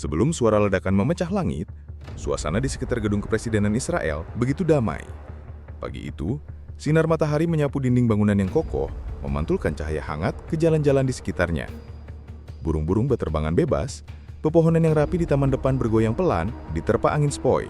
Sebelum suara ledakan memecah langit, suasana di sekitar gedung kepresidenan Israel begitu damai. Pagi itu, sinar matahari menyapu dinding bangunan yang kokoh, memantulkan cahaya hangat ke jalan-jalan di sekitarnya. Burung-burung berterbangan bebas, pepohonan yang rapi di taman depan bergoyang pelan diterpa angin sepoi.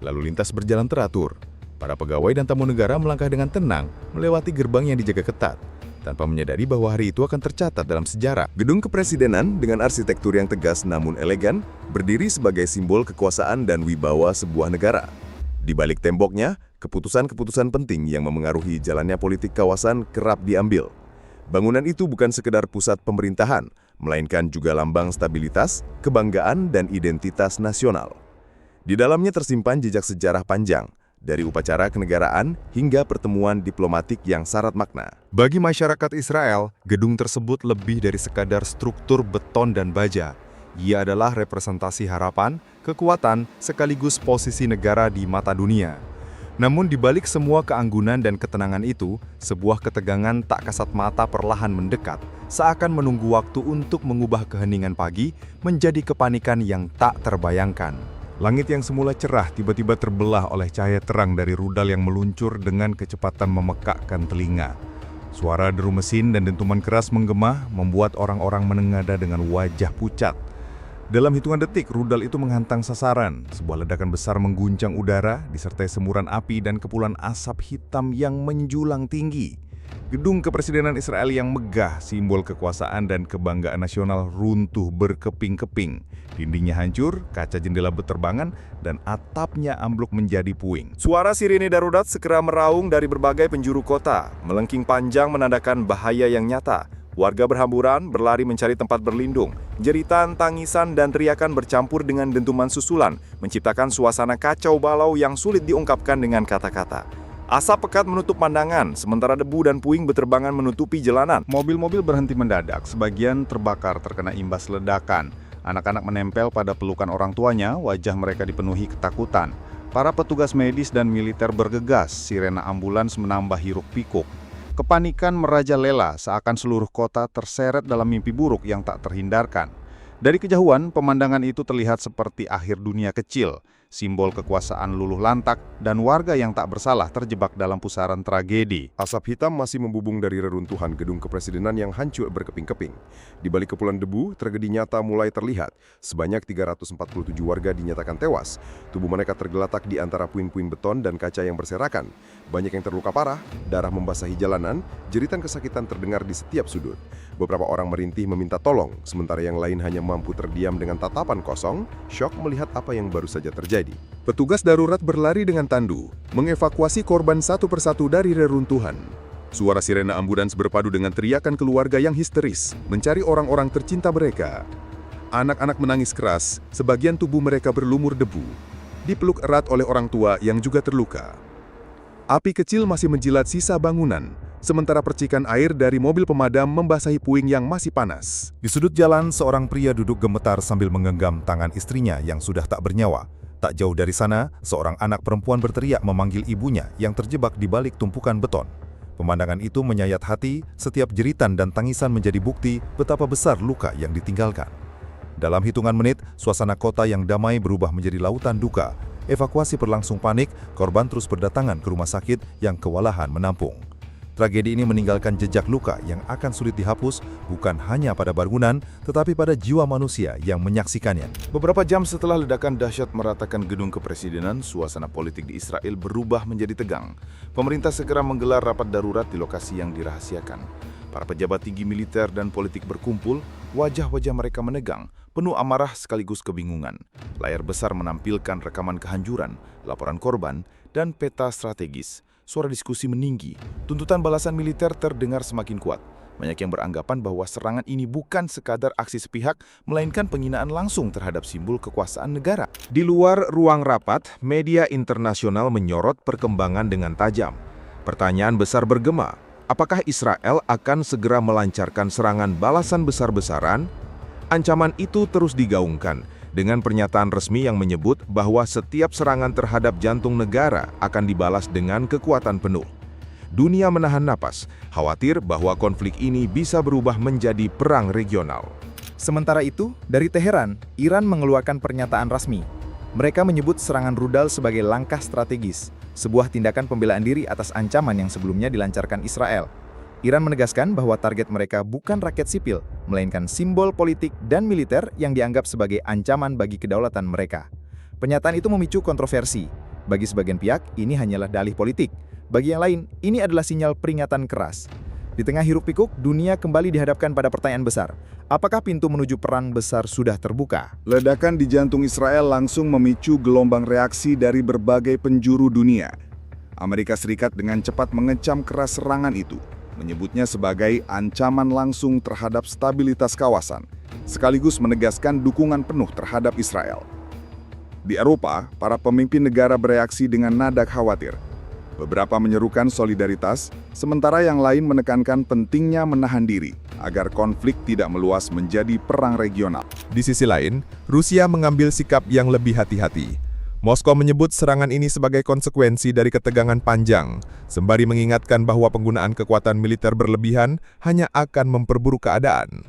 Lalu lintas berjalan teratur. Para pegawai dan tamu negara melangkah dengan tenang melewati gerbang yang dijaga ketat, tanpa menyadari bahwa hari itu akan tercatat dalam sejarah. Gedung kepresidenan dengan arsitektur yang tegas namun elegan, berdiri sebagai simbol kekuasaan dan wibawa sebuah negara. Di balik temboknya, keputusan-keputusan penting yang memengaruhi jalannya politik kawasan kerap diambil. Bangunan itu bukan sekedar pusat pemerintahan, melainkan juga lambang stabilitas, kebanggaan, dan identitas nasional. Di dalamnya tersimpan jejak sejarah panjang, dari upacara kenegaraan hingga pertemuan diplomatik yang syarat makna. Bagi masyarakat Israel, gedung tersebut lebih dari sekadar struktur beton dan baja. Ia adalah representasi harapan, kekuatan, sekaligus posisi negara di mata dunia. Namun di balik semua keanggunan dan ketenangan itu, sebuah ketegangan tak kasat mata perlahan mendekat, seakan menunggu waktu untuk mengubah keheningan pagi menjadi kepanikan yang tak terbayangkan. Langit yang semula cerah tiba-tiba terbelah oleh cahaya terang dari rudal yang meluncur dengan kecepatan memekakkan telinga. Suara deru mesin dan dentuman keras menggema membuat orang-orang menengadah dengan wajah pucat. Dalam hitungan detik, rudal itu menghantam sasaran. Sebuah ledakan besar mengguncang udara, disertai semburan api dan kepulan asap hitam yang menjulang tinggi. Gedung kepresidenan Israel yang megah, simbol kekuasaan dan kebanggaan nasional runtuh berkeping-keping. Dindingnya hancur, kaca jendela berterbangan, dan atapnya ambruk menjadi puing. Suara sirine darurat segera meraung dari berbagai penjuru kota, melengking panjang menandakan bahaya yang nyata. Warga berhamburan, berlari mencari tempat berlindung. Jeritan, tangisan, dan teriakan bercampur dengan dentuman susulan, menciptakan suasana kacau balau yang sulit diungkapkan dengan kata-kata. Asap pekat menutup pandangan, sementara debu dan puing berterbangan menutupi jalanan. Mobil-mobil berhenti mendadak, sebagian terbakar terkena imbas ledakan. Anak-anak menempel pada pelukan orang tuanya, wajah mereka dipenuhi ketakutan. Para petugas medis dan militer bergegas, sirena ambulans menambah hiruk-pikuk. Kepanikan merajalela seakan seluruh kota terseret dalam mimpi buruk yang tak terhindarkan. Dari kejauhan, pemandangan itu terlihat seperti akhir dunia kecil, simbol kekuasaan luluh lantak, dan warga yang tak bersalah terjebak dalam pusaran tragedi. Asap hitam masih membubung dari reruntuhan gedung kepresidenan yang hancur berkeping-keping. Di balik kepulan debu, tragedi nyata mulai terlihat. Sebanyak 347 warga dinyatakan tewas. Tubuh mereka tergeletak di antara puing-puing beton dan kaca yang berserakan. Banyak yang terluka parah, darah membasahi jalanan, jeritan kesakitan terdengar di setiap sudut. Beberapa orang merintih meminta tolong, sementara yang lain hanya mampu terdiam dengan tatapan kosong, syok melihat apa yang baru saja terjadi. Petugas darurat berlari dengan tandu, mengevakuasi korban satu persatu dari reruntuhan. Suara sirena ambulans berpadu dengan teriakan keluarga yang histeris, mencari orang-orang tercinta mereka. Anak-anak menangis keras, sebagian tubuh mereka berlumur debu, dipeluk erat oleh orang tua yang juga terluka. Api kecil masih menjilat sisa bangunan, sementara percikan air dari mobil pemadam membasahi puing yang masih panas. Di sudut jalan, seorang pria duduk gemetar sambil menggenggam tangan istrinya yang sudah tak bernyawa. Tak jauh dari sana, seorang anak perempuan berteriak memanggil ibunya yang terjebak di balik tumpukan beton. Pemandangan itu menyayat hati, setiap jeritan dan tangisan menjadi bukti betapa besar luka yang ditinggalkan. Dalam hitungan menit, suasana kota yang damai berubah menjadi lautan duka. Evakuasi berlangsung panik, korban terus berdatangan ke rumah sakit yang kewalahan menampung. Tragedi ini meninggalkan jejak luka yang akan sulit dihapus bukan hanya pada bangunan, tetapi pada jiwa manusia yang menyaksikannya. Beberapa jam setelah ledakan dahsyat meratakan gedung kepresidenan, suasana politik di Israel berubah menjadi tegang. Pemerintah segera menggelar rapat darurat di lokasi yang dirahasiakan. Para pejabat tinggi militer dan politik berkumpul, wajah-wajah mereka menegang, penuh amarah sekaligus kebingungan. Layar besar menampilkan rekaman kehancuran, laporan korban, dan peta strategis. Suara diskusi meninggi, tuntutan balasan militer terdengar semakin kuat. Banyak yang beranggapan bahwa serangan ini bukan sekadar aksi sepihak, melainkan penghinaan langsung terhadap simbol kekuasaan negara. Di luar ruang rapat, media internasional menyorot perkembangan dengan tajam. Pertanyaan besar bergema, apakah Israel akan segera melancarkan serangan balasan besar-besaran? Ancaman itu terus digaungkan, dengan pernyataan resmi yang menyebut bahwa setiap serangan terhadap jantung negara akan dibalas dengan kekuatan penuh. Dunia menahan napas, khawatir bahwa konflik ini bisa berubah menjadi perang regional. Sementara itu, dari Teheran, Iran mengeluarkan pernyataan resmi. Mereka menyebut serangan rudal sebagai langkah strategis, sebuah tindakan pembelaan diri atas ancaman yang sebelumnya dilancarkan Israel. Iran menegaskan bahwa target mereka bukan rakyat sipil, melainkan simbol politik dan militer yang dianggap sebagai ancaman bagi kedaulatan mereka. Pernyataan itu memicu kontroversi. Bagi sebagian pihak, ini hanyalah dalih politik. Bagi yang lain, ini adalah sinyal peringatan keras. Di tengah hiruk-pikuk, dunia kembali dihadapkan pada pertanyaan besar. Apakah pintu menuju perang besar sudah terbuka? Ledakan di jantung Israel langsung memicu gelombang reaksi dari berbagai penjuru dunia. Amerika Serikat dengan cepat mengecam keras serangan itu, menyebutnya sebagai ancaman langsung terhadap stabilitas kawasan, sekaligus menegaskan dukungan penuh terhadap Israel. Di Eropa, para pemimpin negara bereaksi dengan nada khawatir. Beberapa menyerukan solidaritas, sementara yang lain menekankan pentingnya menahan diri agar konflik tidak meluas menjadi perang regional. Di sisi lain, Rusia mengambil sikap yang lebih hati-hati. Moskow menyebut serangan ini sebagai konsekuensi dari ketegangan panjang, sembari mengingatkan bahwa penggunaan kekuatan militer berlebihan hanya akan memperburuk keadaan.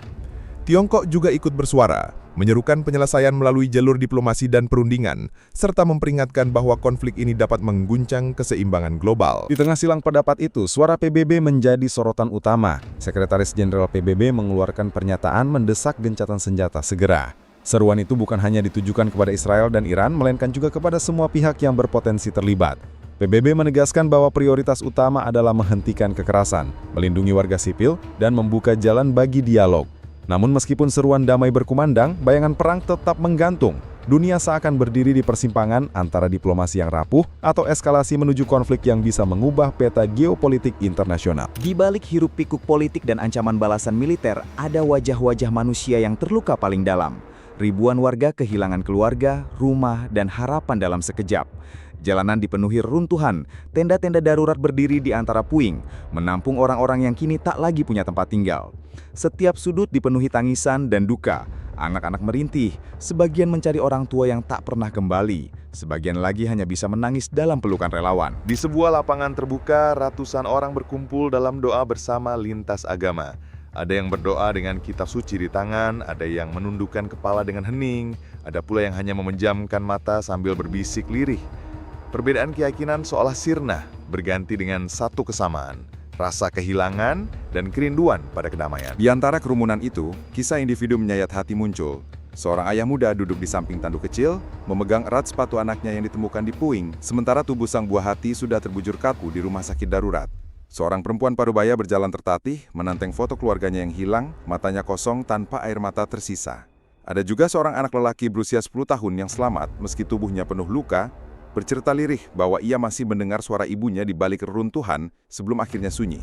Tiongkok juga ikut bersuara, menyerukan penyelesaian melalui jalur diplomasi dan perundingan, serta memperingatkan bahwa konflik ini dapat mengguncang keseimbangan global. Di tengah silang pendapat itu, suara PBB menjadi sorotan utama. Sekretaris Jenderal PBB mengeluarkan pernyataan mendesak gencatan senjata segera. Seruan itu bukan hanya ditujukan kepada Israel dan Iran, melainkan juga kepada semua pihak yang berpotensi terlibat. PBB menegaskan bahwa prioritas utama adalah menghentikan kekerasan, melindungi warga sipil, dan membuka jalan bagi dialog. Namun meskipun seruan damai berkumandang, bayangan perang tetap menggantung. Dunia seakan berdiri di persimpangan antara diplomasi yang rapuh atau eskalasi menuju konflik yang bisa mengubah peta geopolitik internasional. Di balik hiruk-pikuk politik dan ancaman balasan militer, ada wajah-wajah manusia yang terluka paling dalam. Ribuan warga kehilangan keluarga, rumah, dan harapan dalam sekejap. Jalanan dipenuhi reruntuhan, tenda-tenda darurat berdiri di antara puing, menampung orang-orang yang kini tak lagi punya tempat tinggal. Setiap sudut dipenuhi tangisan dan duka. Anak-anak merintih, sebagian mencari orang tua yang tak pernah kembali. Sebagian lagi hanya bisa menangis dalam pelukan relawan. Di sebuah lapangan terbuka, ratusan orang berkumpul dalam doa bersama lintas agama. Ada yang berdoa dengan kitab suci di tangan, ada yang menundukkan kepala dengan hening, ada pula yang hanya memejamkan mata sambil berbisik lirih. Perbedaan keyakinan seolah sirna, berganti dengan satu kesamaan, rasa kehilangan dan kerinduan pada kedamaian. Di antara kerumunan itu, kisah individu menyayat hati muncul. Seorang ayah muda duduk di samping tanduk kecil, memegang erat sepatu anaknya yang ditemukan di puing, sementara tubuh sang buah hati sudah terbujur kaku di rumah sakit darurat. Seorang perempuan parubaya berjalan tertatih, menanteng foto keluarganya yang hilang, matanya kosong tanpa air mata tersisa. Ada juga seorang anak lelaki berusia 10 tahun yang selamat meski tubuhnya penuh luka, bercerita lirih bahwa ia masih mendengar suara ibunya di balik reruntuhan sebelum akhirnya sunyi.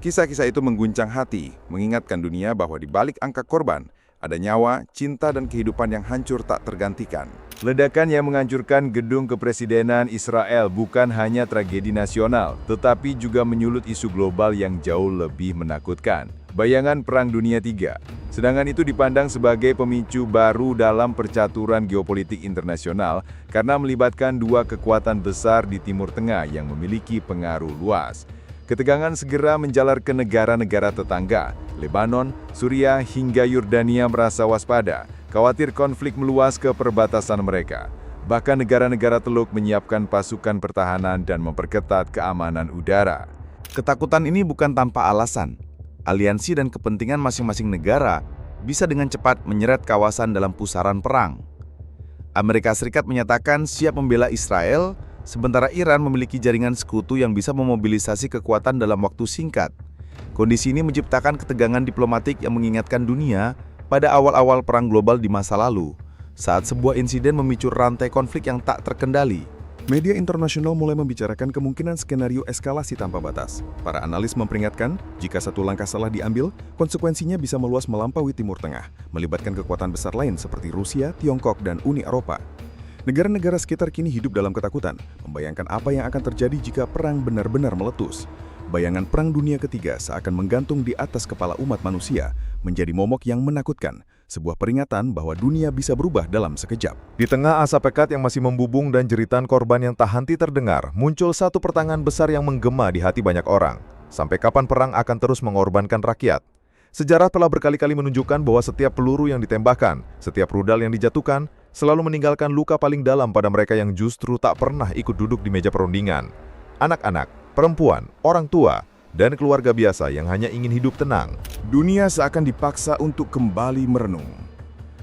Kisah-kisah itu mengguncang hati, mengingatkan dunia bahwa di balik angka korban, ada nyawa, cinta, dan kehidupan yang hancur tak tergantikan. Ledakan yang menghancurkan gedung kepresidenan Israel bukan hanya tragedi nasional, tetapi juga menyulut isu global yang jauh lebih menakutkan. Bayangan Perang Dunia III. Sedangkan itu dipandang sebagai pemicu baru dalam percaturan geopolitik internasional karena melibatkan dua kekuatan besar di Timur Tengah yang memiliki pengaruh luas. Ketegangan segera menjalar ke negara-negara tetangga. Lebanon, Suriah, hingga Yordania merasa waspada, khawatir konflik meluas ke perbatasan mereka. Bahkan negara-negara Teluk menyiapkan pasukan pertahanan dan memperketat keamanan udara. Ketakutan ini bukan tanpa alasan. Aliansi dan kepentingan masing-masing negara bisa dengan cepat menyeret kawasan dalam pusaran perang. Amerika Serikat menyatakan siap membela Israel, sementara Iran memiliki jaringan sekutu yang bisa memobilisasi kekuatan dalam waktu singkat. Kondisi ini menciptakan ketegangan diplomatik yang mengingatkan dunia pada awal-awal perang global di masa lalu, saat sebuah insiden memicu rantai konflik yang tak terkendali. Media internasional mulai membicarakan kemungkinan skenario eskalasi tanpa batas. Para analis memperingatkan, jika satu langkah salah diambil, konsekuensinya bisa meluas melampaui Timur Tengah, melibatkan kekuatan besar lain seperti Rusia, Tiongkok, dan Uni Eropa. Negara-negara sekitar kini hidup dalam ketakutan, membayangkan apa yang akan terjadi jika perang benar-benar meletus. Bayangan Perang Dunia Ketiga seakan menggantung di atas kepala umat manusia, menjadi momok yang menakutkan, sebuah peringatan bahwa dunia bisa berubah dalam sekejap. Di tengah asap pekat yang masih membubung dan jeritan korban yang tak henti terdengar, muncul satu pertanyaan besar yang menggema di hati banyak orang. Sampai kapan perang akan terus mengorbankan rakyat? Sejarah telah berkali-kali menunjukkan bahwa setiap peluru yang ditembakkan, setiap rudal yang dijatuhkan, selalu meninggalkan luka paling dalam pada mereka yang justru tak pernah ikut duduk di meja perundingan. Anak-anak, perempuan, orang tua, dan keluarga biasa yang hanya ingin hidup tenang. Dunia seakan dipaksa untuk kembali merenung.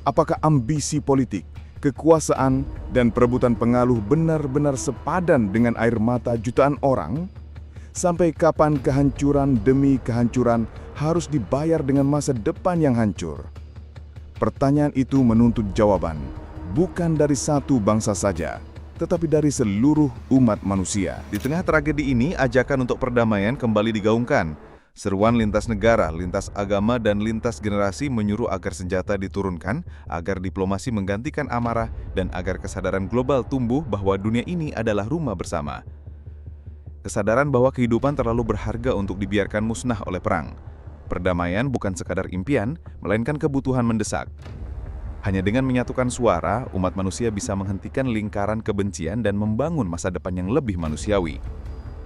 Apakah ambisi politik, kekuasaan, dan perebutan pengaruh benar-benar sepadan dengan air mata jutaan orang? Sampai kapan kehancuran demi kehancuran harus dibayar dengan masa depan yang hancur? Pertanyaan itu menuntut jawaban, bukan dari satu bangsa saja, tetapi dari seluruh umat manusia. Di tengah tragedi ini, ajakan untuk perdamaian kembali digaungkan. Seruan lintas negara, lintas agama, dan lintas generasi menyuruh agar senjata diturunkan, agar diplomasi menggantikan amarah, dan agar kesadaran global tumbuh bahwa dunia ini adalah rumah bersama. Kesadaran bahwa kehidupan terlalu berharga untuk dibiarkan musnah oleh perang. Perdamaian bukan sekadar impian, melainkan kebutuhan mendesak. Hanya dengan menyatukan suara, umat manusia bisa menghentikan lingkaran kebencian dan membangun masa depan yang lebih manusiawi.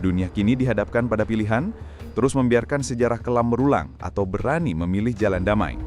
Dunia kini dihadapkan pada pilihan, terus membiarkan sejarah kelam berulang atau berani memilih jalan damai.